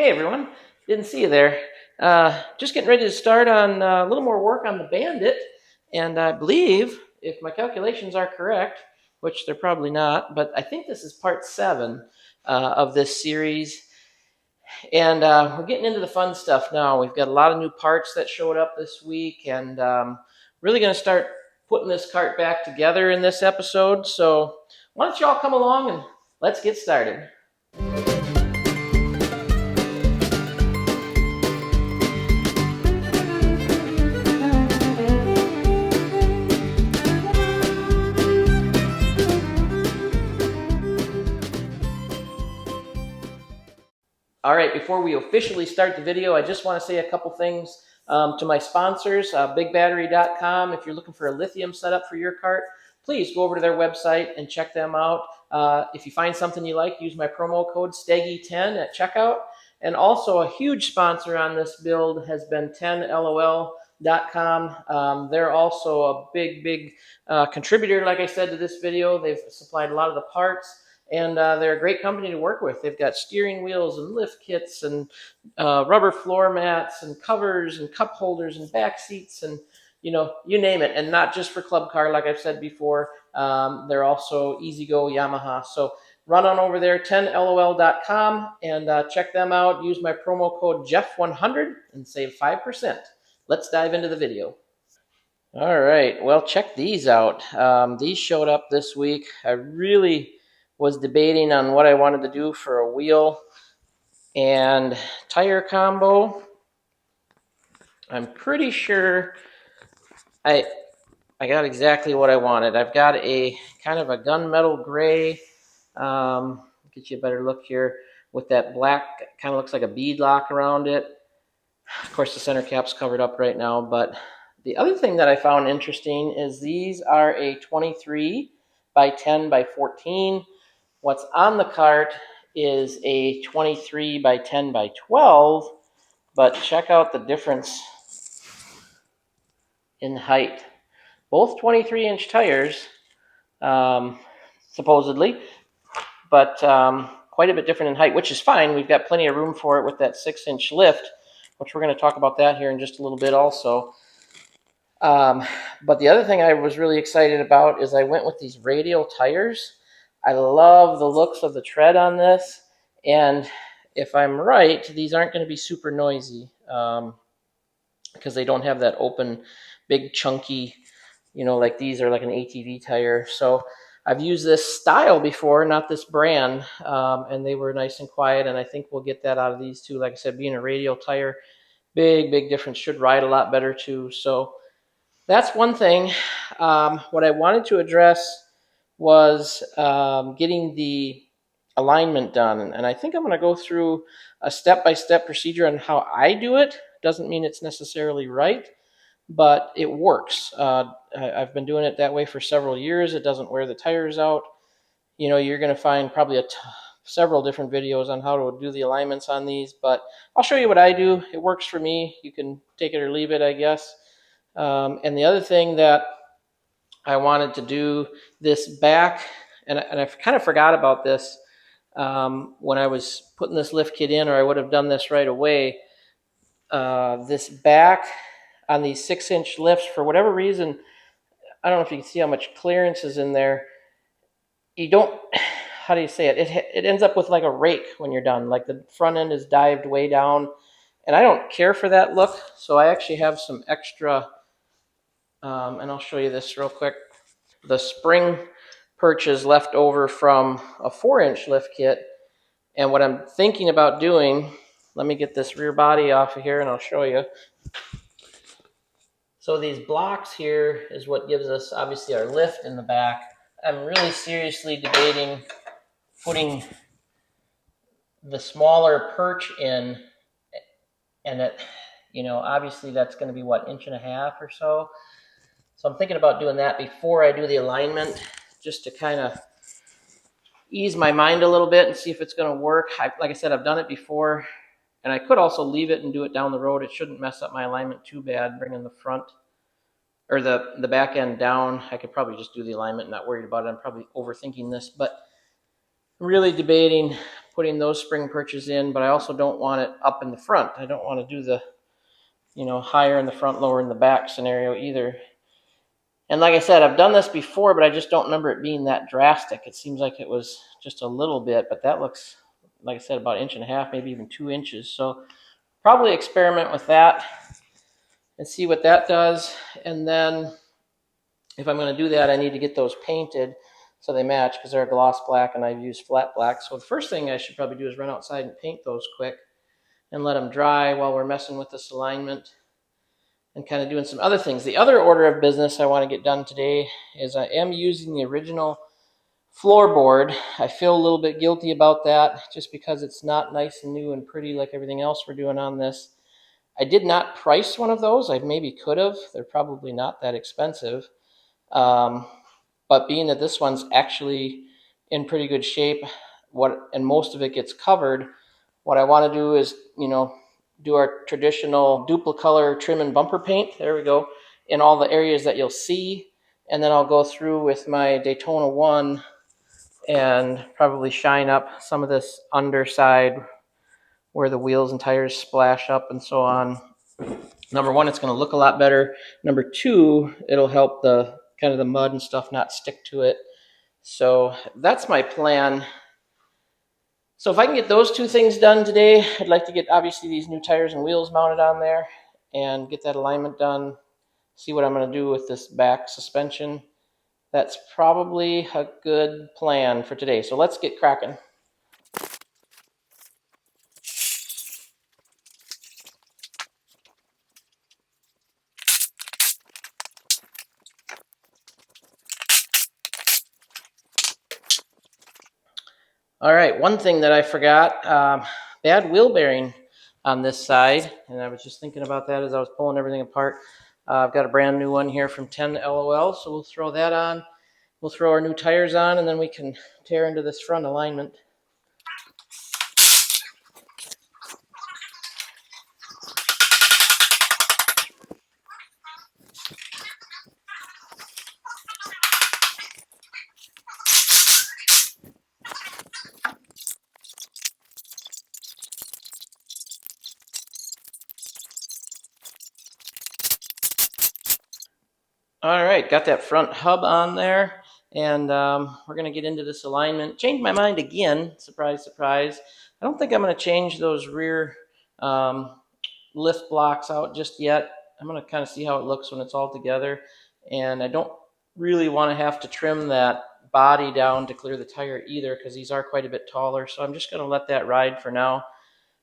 Hey everyone, didn't see you there. Just getting ready to start on a little more work on the Bandit, and I believe, if my calculations are correct, which they're probably not, but I think this is part 7 of this series, and we're getting into the fun stuff now. We've got a lot of new parts that showed up this week, and really going to start putting this cart back together in this episode. So why don't you all come along and let's get started. All right, before we officially start the video, I just want to say a couple things to my sponsors, BigBattery.com. If you're looking for a lithium setup for your cart, please go over to their website and check them out. If you find something you like, use my promo code STEGGY10 at checkout. And also a huge sponsor on this build has been 10LOL.com. They're also a big contributor, like I said, to this video. They've supplied a lot of the parts. And they're a great company to work with. They've got steering wheels and lift kits and rubber floor mats and covers and cup holders and back seats and, you name it. And not just for club car, like I've said before. They're also easygo Yamaha. So run on over there, 10lol.com, and check them out. Use my promo code Jeff100 and save 5%. Let's dive into the video. All right. Well, check these out. These showed up this week. I really was debating on what I wanted to do for a wheel and tire combo. I'm pretty sure I got exactly what I wanted. I've got a kind of a gunmetal gray, get you a better look here, with that black, kind of looks like a bead lock around it. Of course, the center cap's covered up right now, but the other thing that I found interesting is these are a 23 by 10 by 14. What's on the cart is a 23 by 10 by 12, but check out the difference in height. Both 23-inch tires, supposedly, but quite a bit different in height, which is fine. We've got plenty of room for it with that 6-inch lift, which we're going to talk about that here in just a little bit also. But the other thing I was really excited about is I went with these radial tires. I love the looks of the tread on this, and if I'm right, these aren't going to be super noisy because they don't have that open, big, chunky, like these are like an ATV tire. So I've used this style before, not this brand, and they were nice and quiet, and I think we'll get that out of these too. Like I said, being a radial tire, big difference, should ride a lot better too. So that's one thing. What I wanted to address was getting the alignment done. And I think I'm going to go through a step-by-step procedure on how I do it. Doesn't mean it's necessarily right, but it works. I've been doing it that way for several years. It doesn't wear the tires out. You're going to find probably several different videos on how to do the alignments on these, but I'll show you what I do. It works for me. You can take it or leave it, I guess. And the other thing that I wanted to do this back, and I kind of forgot about this when I was putting this lift kit in, or I would have done this right away. This back on these 6-inch lifts, for whatever reason, I don't know if you can see how much clearance is in there. You don't, how do you say it? It ends up with like a rake when you're done. Like the front end is dived way down, and I don't care for that look, so I actually have some extra. And I'll show you this real quick. The spring perches left over from a 4-inch lift kit. And what I'm thinking about doing, let me get this rear body off of here and I'll show you. So these blocks here is what gives us obviously our lift in the back. I'm really seriously debating putting the smaller perch in, and it, obviously that's going to be what, 1.5 inches or so. So I'm thinking about doing that before I do the alignment, just to kind of ease my mind a little bit and see if it's going to work. Like I said, I've done it before, and I could also leave it and do it down the road. It shouldn't mess up my alignment too bad, bringing the front or the back end down. I could probably just do the alignment and not worried about it. I'm probably overthinking this, but I'm really debating putting those spring perches in, but I also don't want it up in the front. I don't want to do the, higher in the front, lower in the back scenario either. And like I said, I've done this before, but I just don't remember it being that drastic. It seems like it was just a little bit, but that looks, like I said, about 1.5 inches, maybe even 2 inches. So probably experiment with that and see what that does. And then if I'm going to do that, I need to get those painted so they match, because they're gloss black and I've used flat black. So the first thing I should probably do is run outside and paint those quick and let them dry while we're messing with this alignment and kind of doing some other things. The other order of business I want to get done today is I am using the original floorboard. I feel a little bit guilty about that just because it's not nice and new and pretty like everything else we're doing on this. I did not price one of those. I maybe could have. They're probably not that expensive. But being that this one's actually in pretty good shape, and most of it gets covered, what I want to do is, do our traditional duplicolor trim and bumper paint. There we go. In all the areas that you'll see. And then I'll go through with my Daytona 1 and probably shine up some of this underside where the wheels and tires splash up and so on. Number one, it's going to look a lot better. Number two, it'll help the kind of the mud and stuff not stick to it. So that's my plan. So if I can get those two things done today, I'd like to get obviously these new tires and wheels mounted on there and get that alignment done, see what I'm going to do with this back suspension. That's probably a good plan for today. So let's get cracking. All right, one thing that I forgot, bad wheel bearing on this side, and I was just thinking about that as I was pulling everything apart. I've got a brand new one here from 10 LOL, so we'll throw that on. We'll throw our new tires on, and then we can tear into this front alignment. All right, got that front hub on there, and we're going to get into this alignment. Changed my mind again, surprise, surprise. I don't think I'm going to change those rear lift blocks out just yet. I'm going to kind of see how it looks when it's all together, and I don't really want to have to trim that body down to clear the tire either, because these are quite a bit taller, so I'm just going to let that ride for now.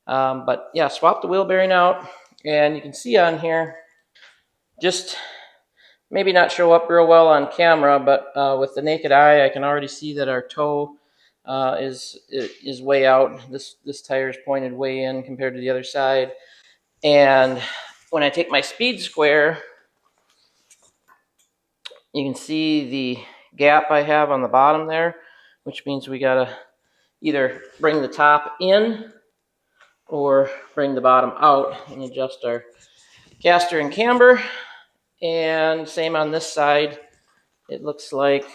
But yeah, swap the wheel bearing out, and you can see on here, just maybe not show up real well on camera, but with the naked eye, I can already see that our toe is way out. This tire is pointed way in compared to the other side. And when I take my speed square, you can see the gap I have on the bottom there, which means we gotta either bring the top in or bring the bottom out and adjust our caster and camber. And same on this side. It looks like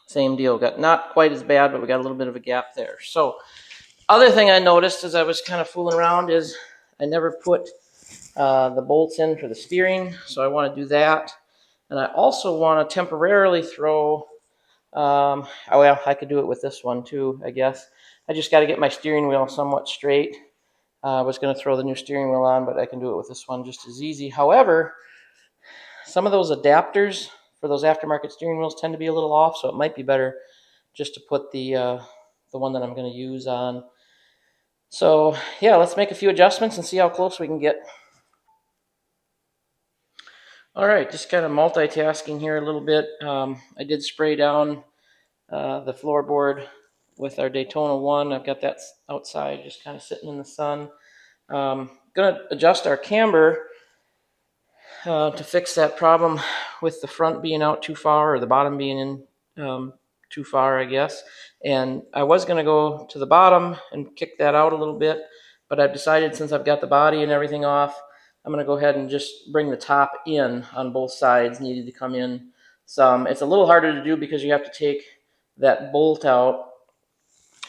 same deal. Got not quite as bad, but we got a little bit of a gap there. So other thing I noticed as I was kind of fooling around is I never put the bolts in for the steering, so I want to do that. And I also want to temporarily throw, well, I could do it with this one too, I guess. I just got to get my steering wheel somewhat straight. I was going to throw the new steering wheel on, but I can do it with this one just as easy. However, some of those adapters for those aftermarket steering wheels tend to be a little off, so it might be better just to put the one that I'm going to use on. So yeah, let's make a few adjustments and see how close we can get. All right, just kind of multitasking here a little bit. I did spray down the floorboard with our Daytona 1. I've got that outside just kind of sitting in the sun. Going to adjust our camber to fix that problem with the front being out too far or the bottom being in too far, I guess. And I was going to go to the bottom and kick that out a little bit, but I've decided since I've got the body and everything off, I'm going to go ahead and just bring the top in on both sides. Needed to come in some. It's a little harder to do because you have to take that bolt out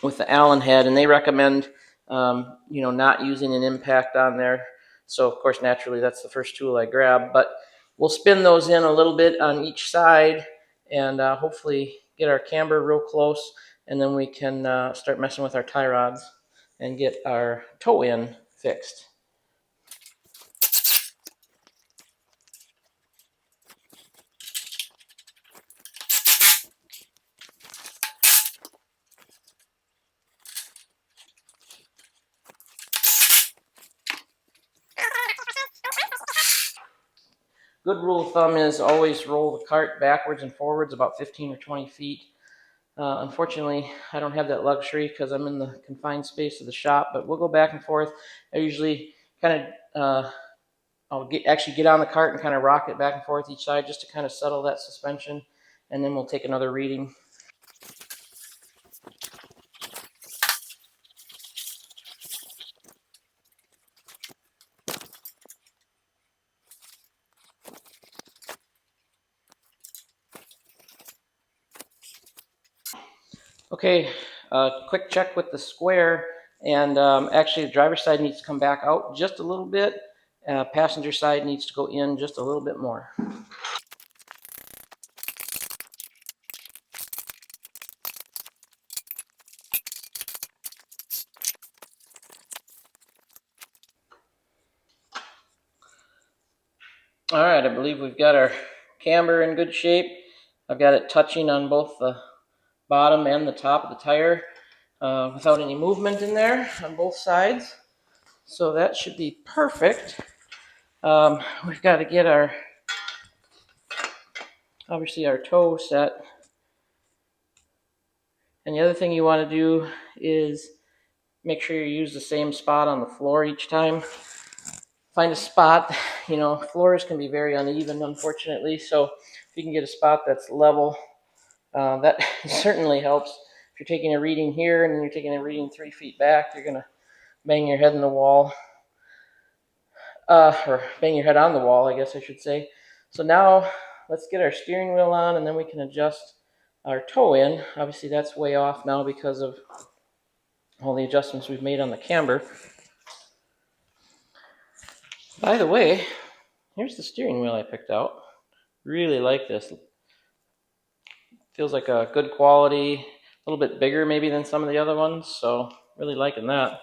with the Allen head, and they recommend not using an impact on there. So of course, naturally, that's the first tool I grab. But we'll spin those in a little bit on each side, and hopefully get our camber real close, and then we can start messing with our tie rods and get our toe in fixed. Good rule of thumb is always roll the cart backwards and forwards about 15 or 20 feet. Unfortunately, I don't have that luxury because I'm in the confined space of the shop, but we'll go back and forth. I usually kind of, I'll actually get on the cart and kind of rock it back and forth each side just to kind of settle that suspension, and then we'll take another reading. Okay, quick check with the square, and actually the driver's side needs to come back out just a little bit. Passenger side needs to go in just a little bit more. All right, I believe we've got our camber in good shape. I've got it touching on both the bottom and the top of the tire without any movement in there on both sides. So that should be perfect. We've got to get obviously our toe set. And the other thing you want to do is make sure you use the same spot on the floor each time. Find a spot, floors can be very uneven, unfortunately. So if you can get a spot that's level, that certainly helps. If you're taking a reading here and then you're taking a reading 3 feet back, you're going to bang your head in the wall. Or bang your head on the wall, I guess I should say. So now let's get our steering wheel on, and then we can adjust our toe in. Obviously that's way off now because of all the adjustments we've made on the camber. By the way, here's the steering wheel I picked out. Really like this. Feels like a good quality, a little bit bigger maybe than some of the other ones, so really liking that.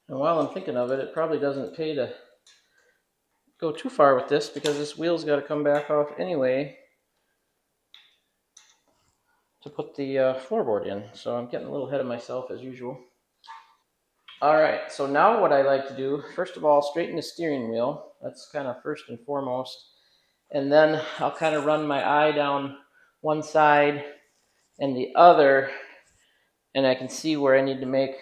And while I'm thinking of it, it probably doesn't pay to go too far with this because this wheel's got to come back off anyway to put the floorboard in. So I'm getting a little ahead of myself as usual. All right, so now what I like to do, first of all, straighten the steering wheel. That's kind of first and foremost. And then I'll kind of run my eye down one side and the other, and I can see where I need to make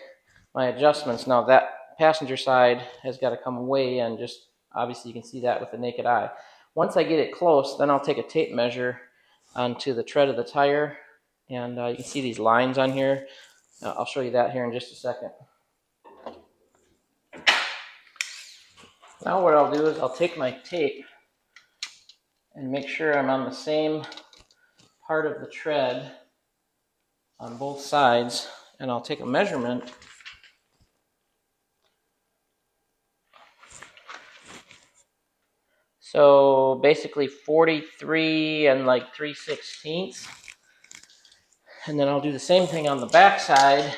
my adjustments. Now that passenger side has got to come way in, just obviously you can see that with the naked eye. Once I get it close, then I'll take a tape measure onto the tread of the tire, and you can see these lines on here. I'll show you that here in just a second. Now what I'll do is I'll take my tape and make sure I'm on the same part of the tread on both sides, and I'll take a measurement. So basically 43 and like 3/16. And then I'll do the same thing on the back side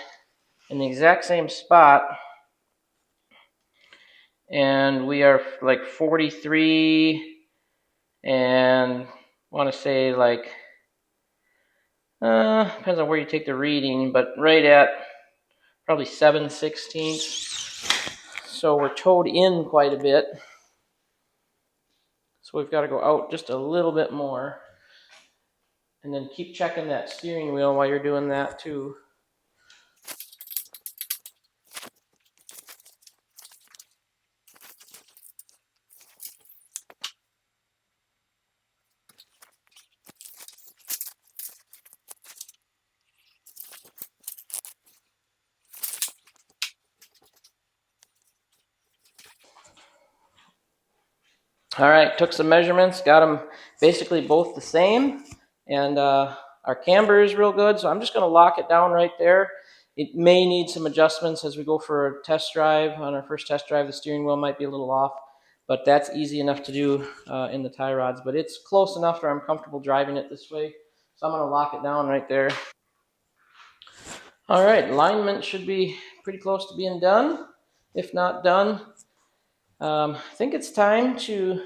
in the exact same spot. And we are like 43 and I want to say like, depends on where you take the reading, but right at probably 7/16. So we're towed in quite a bit. So we've got to go out just a little bit more. And then keep checking that steering wheel while you're doing that too. All right, took some measurements, got them basically both the same, and our camber is real good, so I'm just going to lock it down right there. It may need some adjustments as we go for a test drive. On our first test drive, the steering wheel might be a little off, but that's easy enough to do in the tie rods. But it's close enough where I'm comfortable driving it this way, so I'm going to lock it down right there. All right, alignment should be pretty close to being done, if not done. I think it's time to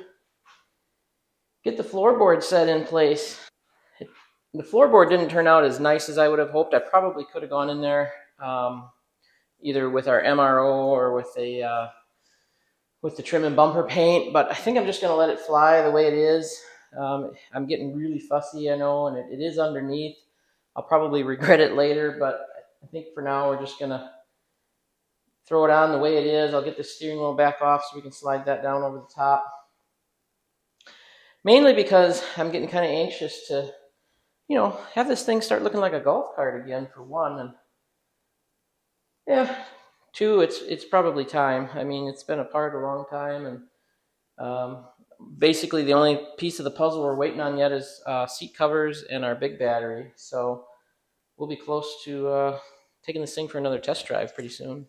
get the floorboard set in place. The floorboard didn't turn out as nice as I would have hoped. I probably could have gone in there either with our MRO or with the trim and bumper paint, but I think I'm just going to let it fly the way it is. I'm getting really fussy, I know, and it is underneath. I'll probably regret it later, but I think for now we're just going to throw it on the way it is. I'll get the steering wheel back off so we can slide that down over the top. Mainly because I'm getting kind of anxious to, have this thing start looking like a golf cart again, for one. And yeah, two, it's probably time. I mean, it's been apart a long time, and basically the only piece of the puzzle we're waiting on yet is seat covers and our big battery. So we'll be close to taking this thing for another test drive pretty soon.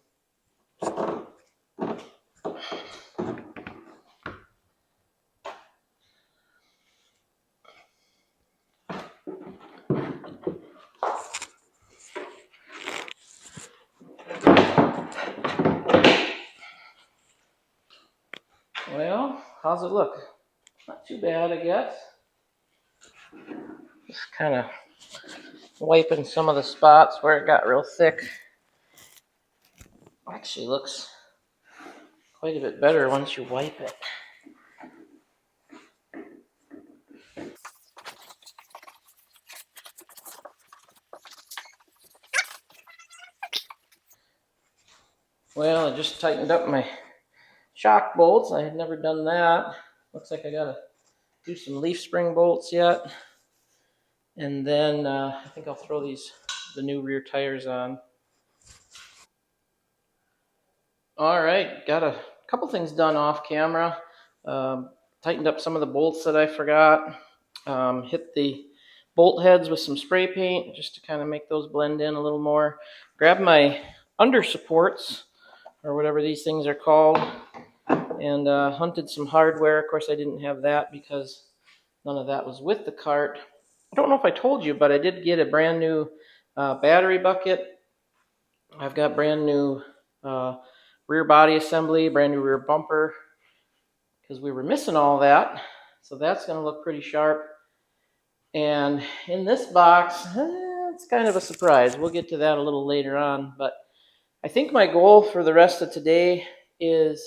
Well, how's it look? Not too bad, I guess. Just kind of wiping some of the spots where it got real thick. Actually looks quite a bit better once you wipe it. Well, I just tightened up my shock bolts. I had never done that. Looks like I gotta do some leaf spring bolts yet. And then I think I'll throw the new rear tires on. All right, got a couple things done off camera. Tightened up some of the bolts that I forgot. Hit the bolt heads with some spray paint just to kind of make those blend in a little more. Grabbed my under supports, or whatever these things are called, and hunted some hardware. Of course, I didn't have that because none of that was with the cart. I don't know if I told you, but I did get a brand new battery bucket. I've got brand new rear body assembly, brand new rear bumper, because we were missing all that. So that's going to look pretty sharp. And in this box, it's kind of a surprise. We'll get to that a little later on. But I think my goal for the rest of today is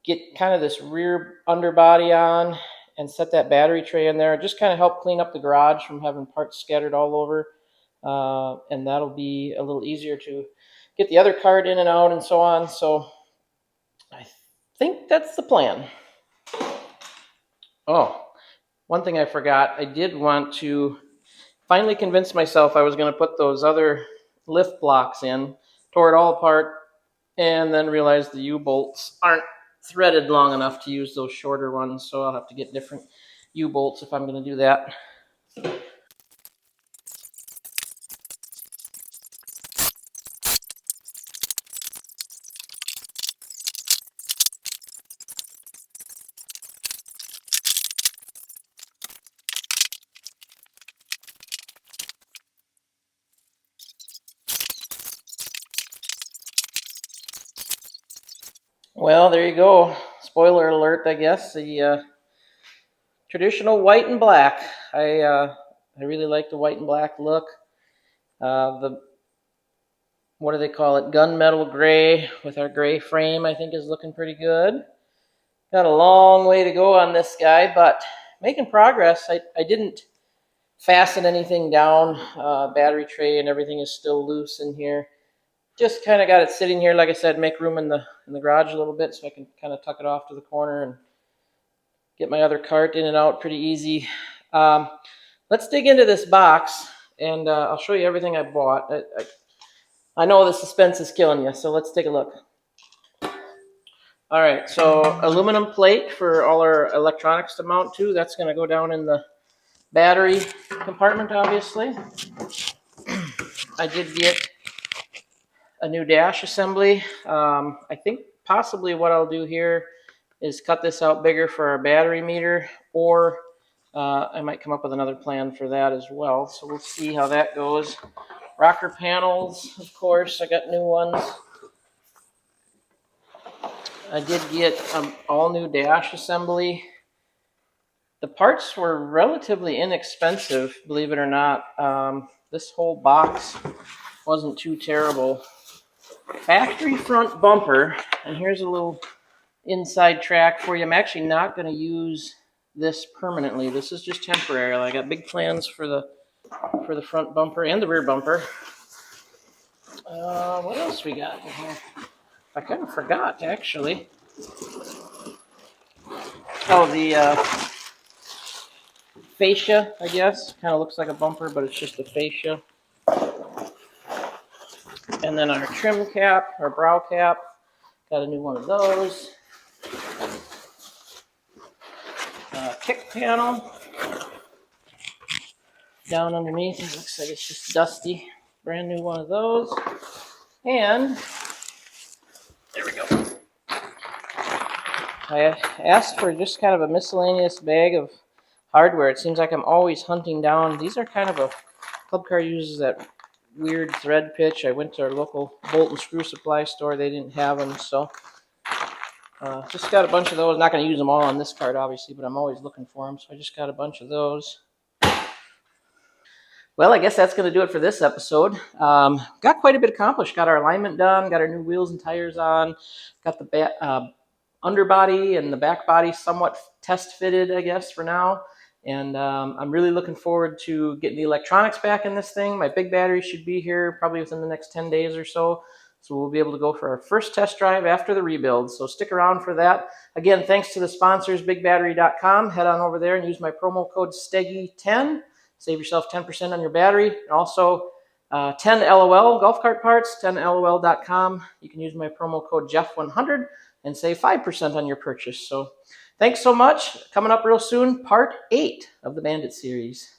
get kind of this rear underbody on and set that battery tray in there. Just kind of help clean up the garage from having parts scattered all over. And that'll be a little easier to get the other cart in and out and so on. So I think that's the plan. Oh, one thing I forgot. I did want to finally convince myself I was going to put those other lift blocks in, tore it all apart, and then realized the U-bolts aren't threaded long enough to use those shorter ones, so I'll have to get different U-bolts if I'm going to do that. Well, there you go. Spoiler alert, I guess. The traditional white and black. I really like the white and black look. What do they call it? Gunmetal gray with our gray frame, I think, is looking pretty good. Got a long way to go on this guy, but making progress. I didn't fasten anything down. Battery tray and everything is still loose in here. Just kind of got it sitting here, like I said, make room in the garage a little bit so I can kind of tuck it off to the corner and get my other cart in and out pretty easy. Let's dig into this box, and I'll show you everything I bought. I know the suspense is killing you, so let's take a look. All right, so aluminum plate for all our electronics to mount to. That's going to go down in the battery compartment, obviously. I did get a new dash assembly. I think possibly what I'll do here is cut this out bigger for our battery meter, or I might come up with another plan for that as well. So we'll see how that goes. Rocker panels, of course, I got new ones. I did get an all-new dash assembly. The parts were relatively inexpensive, believe it or not. This whole box wasn't too terrible. Factory front bumper, and here's a little inside track for you. I'm actually not going to use this permanently. This is just temporary. I got big plans for the front bumper and the rear bumper. What else we got in here? I kind of forgot, actually. Oh, the fascia, I guess. Kind of looks like a bumper, but it's just a fascia. And then our trim cap, our brow cap. Got a new one of those. Kick panel. Down underneath, it looks like it's just dusty. Brand new one of those. And there we go. I asked for just kind of a miscellaneous bag of hardware. It seems like I'm always hunting down. These are kind of a Club Car uses that weird thread pitch. I went to our local bolt and screw supply store. They didn't have them, so just got a bunch of those. Not going to use them all on this card, obviously, but I'm always looking for them, so I just got a bunch of those. Well, I guess that's going to do it for this episode. Got quite a bit accomplished. Got our alignment done, got our new wheels and tires on, got the underbody and the back body somewhat test fitted, I guess, for now. And I'm really looking forward to getting the electronics back in this thing. My big battery should be here probably within the next 10 days or so. So we'll be able to go for our first test drive after the rebuild. So stick around for that. Again, thanks to the sponsors, BigBattery.com. Head on over there and use my promo code STEGGY10. Save yourself 10% on your battery. And also 10LOL golf cart parts, 10LOL.com. You can use my promo code Jeff100 and save 5% on your purchase. So thanks so much. Coming up real soon, part 8 of the Bandit series.